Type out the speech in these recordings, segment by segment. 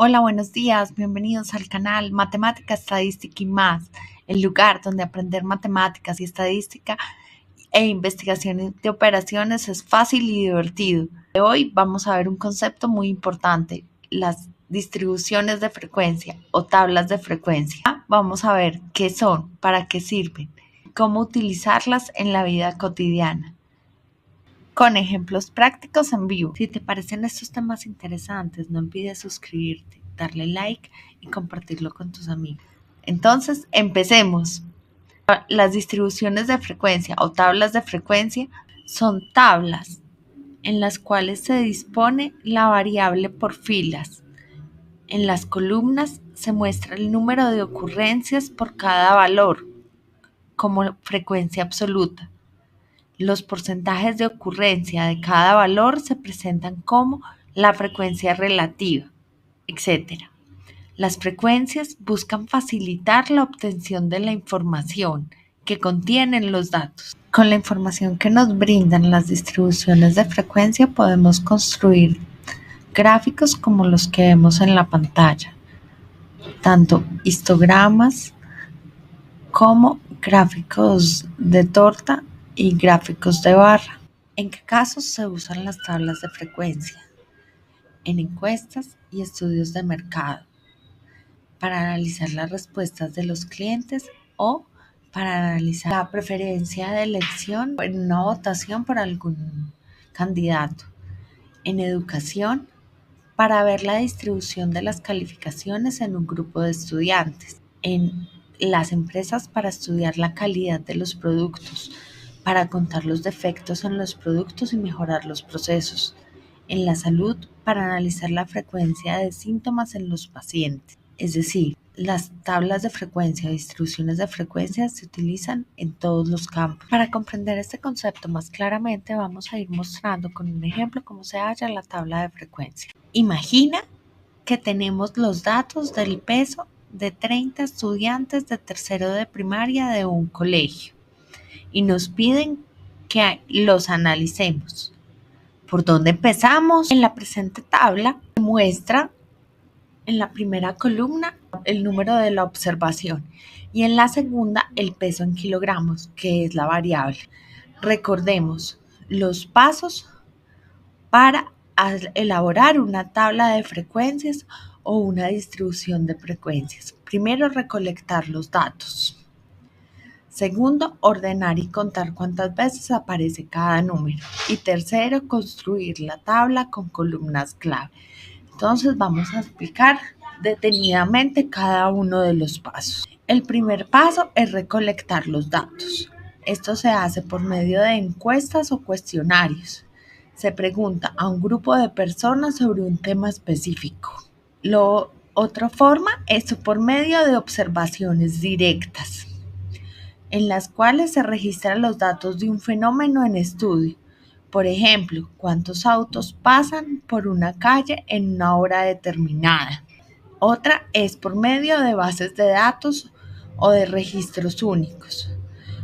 Hola, buenos días, bienvenidos al canal Matemática, Estadística y más, el lugar donde aprender matemáticas y estadística e investigación de operaciones es fácil y divertido. Hoy vamos a ver un concepto muy importante, las distribuciones de frecuencia o tablas de frecuencia. Vamos a ver qué son, para qué sirven, cómo utilizarlas en la vida cotidiana, con ejemplos prácticos en vivo. Si te parecen estos temas interesantes, no olvides suscribirte, darle like y compartirlo con tus amigos. Entonces, empecemos. Las distribuciones de frecuencia o tablas de frecuencia son tablas en las cuales se dispone la variable por filas. En las columnas se muestra el número de ocurrencias por cada valor, como frecuencia absoluta. Los porcentajes de ocurrencia de cada valor se presentan como la frecuencia relativa, etc. Las frecuencias buscan facilitar la obtención de la información que contienen los datos. Con la información que nos brindan las distribuciones de frecuencia podemos construir gráficos como los que vemos en la pantalla, tanto histogramas como gráficos de torta y gráficos de barra. ¿En qué casos se usan las tablas de frecuencia? En encuestas y estudios de mercado, para analizar las respuestas de los clientes o para analizar la preferencia de elección en una votación por algún candidato. En educación, para ver la distribución de las calificaciones en un grupo de estudiantes. En las empresas, para estudiar la calidad de los productos, para contar los defectos en los productos y mejorar los procesos. En la salud, para analizar la frecuencia de síntomas en los pacientes. Es decir, las tablas de frecuencia o distribuciones de frecuencia se utilizan en todos los campos. Para comprender este concepto más claramente, vamos a ir mostrando con un ejemplo cómo se halla la tabla de frecuencia. Imagina que tenemos los datos del peso de 30 estudiantes de tercero de primaria de un colegio y nos piden que los analicemos. ¿Por dónde empezamos? En la presente tabla muestra en la primera columna el número de la observación y en la segunda el peso en kilogramos, que es la variable. Recordemos los pasos para elaborar una tabla de frecuencias o una distribución de frecuencias. Primero, recolectar los datos. Segundo, ordenar y contar cuántas veces aparece cada número. Y tercero, construir la tabla con columnas clave. Entonces vamos a explicar detenidamente cada uno de los pasos. El primer paso es recolectar los datos. Esto se hace por medio de encuestas o cuestionarios. Se pregunta a un grupo de personas sobre un tema específico. Otra forma es por medio de observaciones directas, en las cuales se registran los datos de un fenómeno en estudio. Por ejemplo, cuántos autos pasan por una calle en una hora determinada. Otra es por medio de bases de datos o de registros únicos.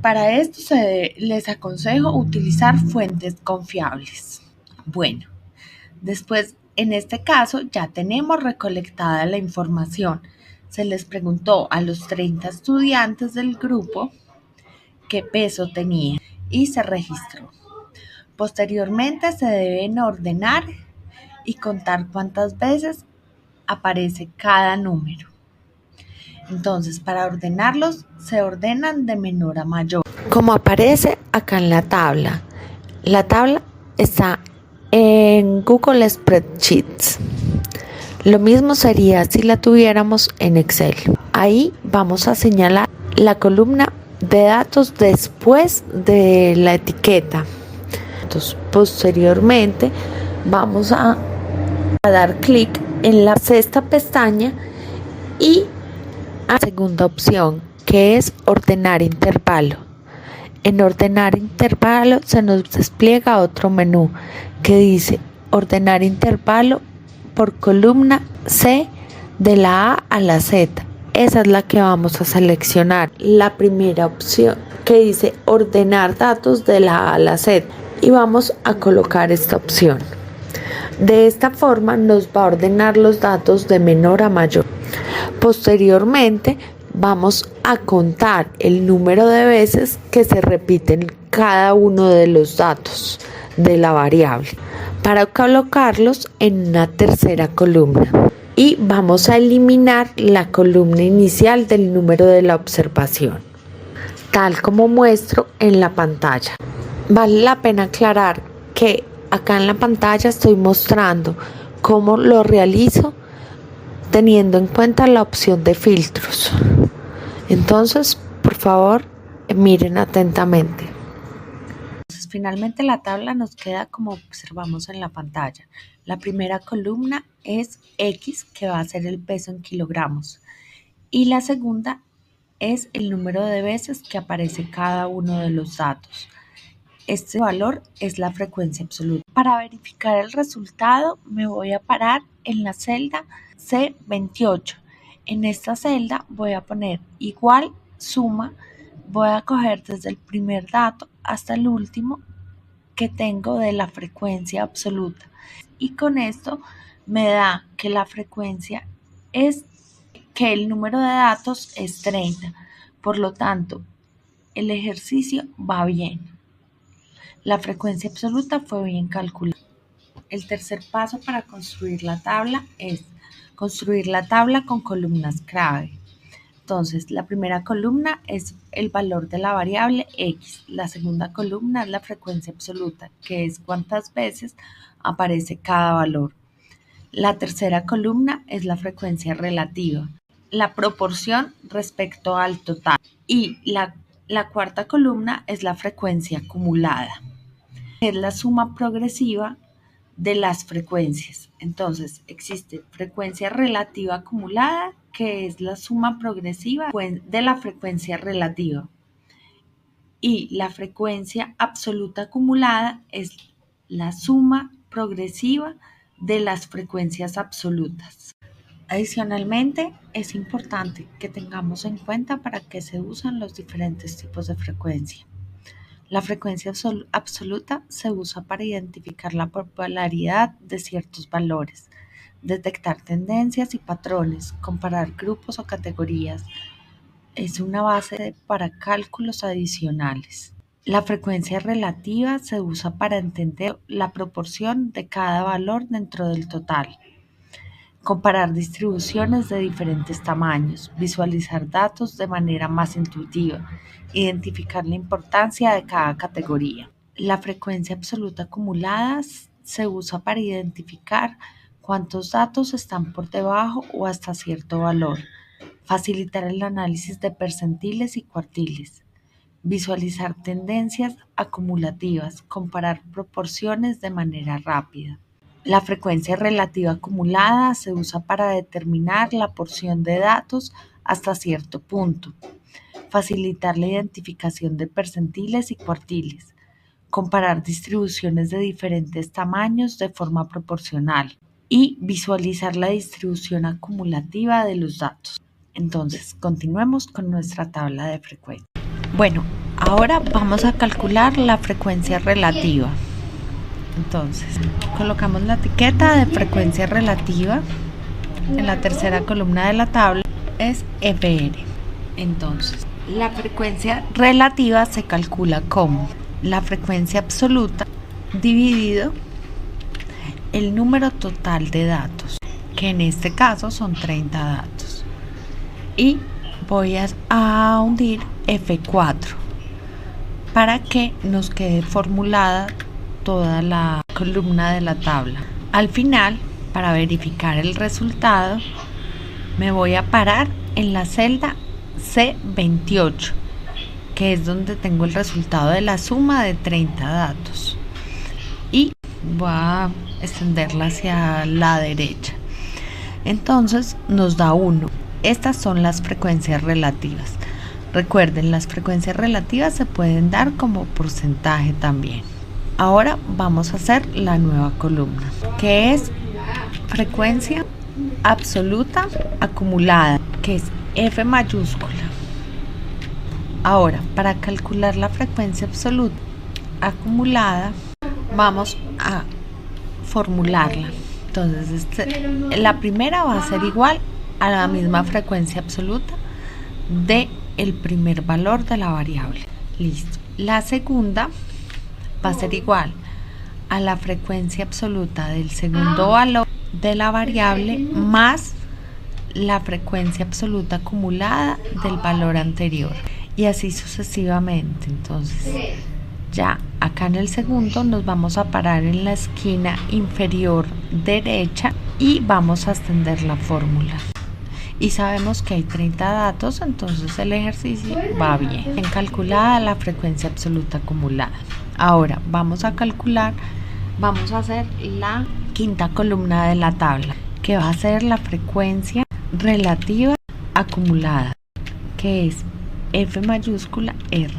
Para esto les aconsejo utilizar fuentes confiables. Bueno, después en este caso ya tenemos recolectada la información. Se les preguntó a los 30 estudiantes del grupo qué peso tenía y se registró. Posteriormente se deben ordenar y contar cuántas veces aparece cada número. Entonces, para ordenarlos, se ordenan de menor a mayor, como aparece acá en la tabla. La tabla está en Google Spreadsheets. Lo mismo sería si la tuviéramos en Excel. Ahí vamos a señalar la columna de datos después de la etiqueta. Entonces, posteriormente vamos a dar clic en la sexta pestaña y a la segunda opción, que es ordenar intervalo. En ordenar intervalo se nos despliega otro menú que dice ordenar intervalo por columna C de la A a la Z. Esa es la que vamos a seleccionar. La primera opción que dice ordenar datos de la A a la Z y vamos a colocar esta opción. De esta forma nos va a ordenar los datos de menor a mayor. Posteriormente vamos a contar el número de veces que se repiten cada uno de los datos de la variable para colocarlos en una tercera columna. Y vamos a eliminar la columna inicial del número de la observación, tal como muestro en la pantalla. Vale la pena aclarar que acá en la pantalla estoy mostrando cómo lo realizo teniendo en cuenta la opción de filtros. Entonces, por favor, miren atentamente. Entonces, finalmente la tabla nos queda como observamos en la pantalla. La primera columna es X, que va a ser el peso en kilogramos, y la segunda es el número de veces que aparece cada uno de los datos. Este valor es la frecuencia absoluta. Para verificar el resultado me voy a parar en la celda C28. En esta celda voy a poner igual suma, voy a coger desde el primer dato hasta el último que tengo de la frecuencia absoluta, y con esto me da que la frecuencia es que el número de datos es 30, por lo tanto el ejercicio va bien. La frecuencia absoluta fue bien calculada. El tercer paso para construir la tabla es construir la tabla con columnas clave. Entonces, la primera columna es el valor de la variable X. La segunda columna es la frecuencia absoluta, que es cuántas veces aparece cada valor. La tercera columna es la frecuencia relativa, la proporción respecto al total. Y la cuarta columna es la frecuencia acumulada, que es la suma progresiva de las frecuencias. Entonces, existe frecuencia relativa acumulada, que es la suma progresiva de la frecuencia relativa. Y la frecuencia absoluta acumulada es la suma progresiva de las frecuencias absolutas. Adicionalmente, es importante que tengamos en cuenta para qué se usan los diferentes tipos de frecuencia. La frecuencia absoluta se usa para identificar la popularidad de ciertos valores, detectar tendencias y patrones, comparar grupos o categorías. Es una base para cálculos adicionales. La frecuencia relativa se usa para entender la proporción de cada valor dentro del total, comparar distribuciones de diferentes tamaños, visualizar datos de manera más intuitiva, identificar la importancia de cada categoría. La frecuencia absoluta acumulada se usa para identificar cuántos datos están por debajo o hasta cierto valor, facilitar el análisis de percentiles y cuartiles, visualizar tendencias acumulativas, comparar proporciones de manera rápida. La frecuencia relativa acumulada se usa para determinar la porción de datos hasta cierto punto, facilitar la identificación de percentiles y cuartiles, comparar distribuciones de diferentes tamaños de forma proporcional y visualizar la distribución acumulativa de los datos. Entonces, continuemos con nuestra tabla de frecuencia. Bueno, ahora vamos a calcular la frecuencia relativa. Entonces, colocamos la etiqueta de frecuencia relativa en la tercera columna de la tabla, es FR. Entonces, la frecuencia relativa se calcula como la frecuencia absoluta dividido el número total de datos, que en este caso son 30 datos. Y voy a hundir F4 para que nos quede formulada toda la columna de la tabla. Al final, para verificar el resultado, me voy a parar en la celda C28, que es donde tengo el resultado de la suma de 30 datos, y voy a extenderla hacia la derecha. Entonces nos da 1. Estas son las frecuencias relativas. Recuerden, las frecuencias relativas se pueden dar como porcentaje también. Ahora vamos a hacer la nueva columna, que es frecuencia absoluta acumulada, que es F mayúscula. Ahora, para calcular la frecuencia absoluta acumulada, vamos a formularla. Entonces, la primera va a ser igual a la misma frecuencia absoluta del primer valor de la variable. Listo. La segunda va a ser igual a la frecuencia absoluta del segundo valor de la variable más la frecuencia absoluta acumulada del valor anterior, y así sucesivamente. Entonces, ya acá en el segundo nos vamos a parar en la esquina inferior derecha y vamos a extender la fórmula. Y sabemos que hay 30 datos, entonces el ejercicio va bien. En calculada la frecuencia absoluta acumulada. Ahora vamos a calcular, vamos a hacer la quinta columna de la tabla, que va a ser la frecuencia relativa acumulada, que es F mayúscula R.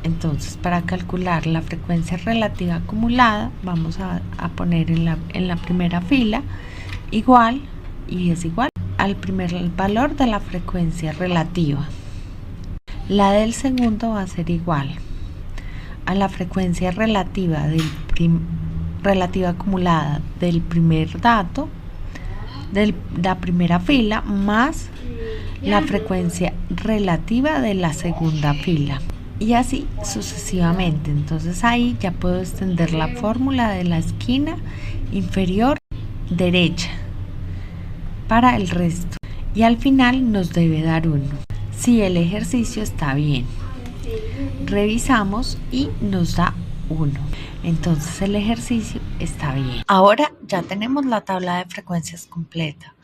Entonces, para calcular la frecuencia relativa acumulada, vamos a poner en la primera fila igual, y es igual al primer valor de la frecuencia relativa. La del segundo va a ser igual a la frecuencia relativa relativa acumulada del primer dato de la primera fila más la frecuencia relativa de la segunda fila, y así sucesivamente. Entonces ahí ya puedo extender la fórmula de la esquina inferior derecha para el resto, y al final nos debe dar 1 si el ejercicio está bien. Revisamos y nos da 1. Entonces el ejercicio está bien. Ahora ya tenemos la tabla de frecuencias completa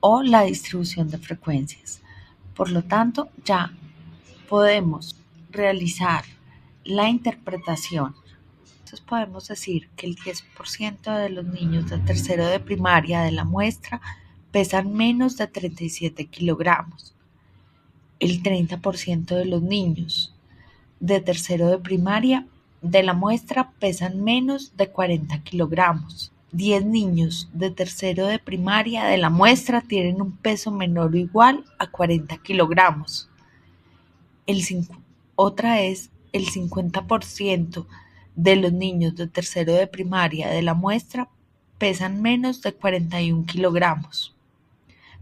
o la distribución de frecuencias. Por lo tanto, ya podemos realizar la interpretación. Entonces podemos decir que el 10% de los niños de tercero de primaria de la muestra pesan menos de 37 kilogramos. El 30% de los niños de tercero de primaria de la muestra pesan menos de 40 kilogramos. 10 niños de tercero de primaria de la muestra tienen un peso menor o igual a 40 kilogramos. Otra es el 50% de los niños de tercero de primaria de la muestra pesan menos de 41 kilogramos.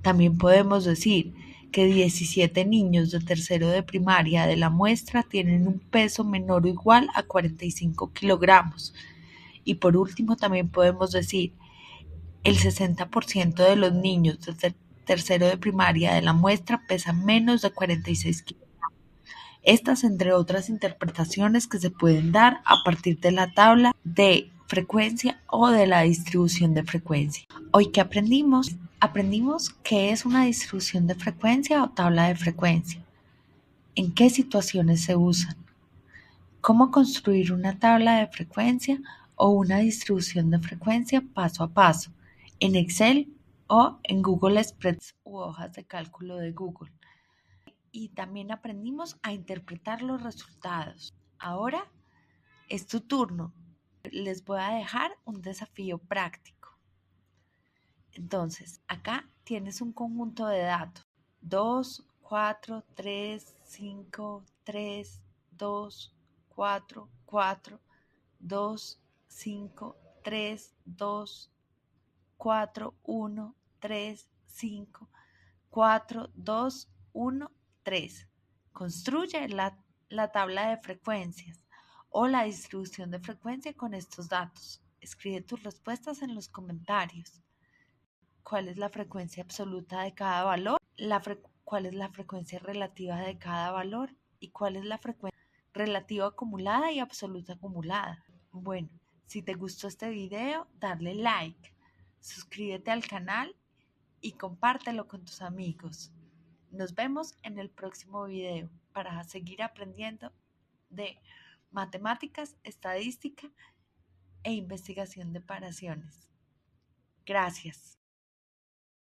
También podemos decir que 17 niños de tercero de primaria de la muestra tienen un peso menor o igual a 45 kilogramos. Y por último también podemos decir el 60% de los niños de tercero de primaria de la muestra pesan menos de 46 kilogramos. Estas, entre otras interpretaciones que se pueden dar a partir de la tabla de frecuencia o de la distribución de frecuencia. Hoy, ¿qué aprendimos? Aprendimos qué es una distribución de frecuencia o tabla de frecuencia, en qué situaciones se usan, cómo construir una tabla de frecuencia o una distribución de frecuencia paso a paso, en Excel o en Google Spreadsheets u hojas de cálculo de Google. Y también aprendimos a interpretar los resultados. Ahora es tu turno. Les voy a dejar un desafío práctico. Entonces, acá tienes un conjunto de datos. 2, 4, 3, 5, 3, 2, 4, 4, 2, 5, 3, 2, 4, 1, 3, 5, 4, 2, 1, 3. Construye la tabla de frecuencias o la distribución de frecuencia con estos datos. Escribe tus respuestas en los comentarios. ¿Cuál es la frecuencia absoluta de cada valor? ¿Cuál es la frecuencia relativa de cada valor? ¿Y cuál es la frecuencia relativa acumulada y absoluta acumulada? Bueno, si te gustó este video, dale like, suscríbete al canal y compártelo con tus amigos. Nos vemos en el próximo video para seguir aprendiendo de matemáticas, estadística e investigación de operaciones. Gracias.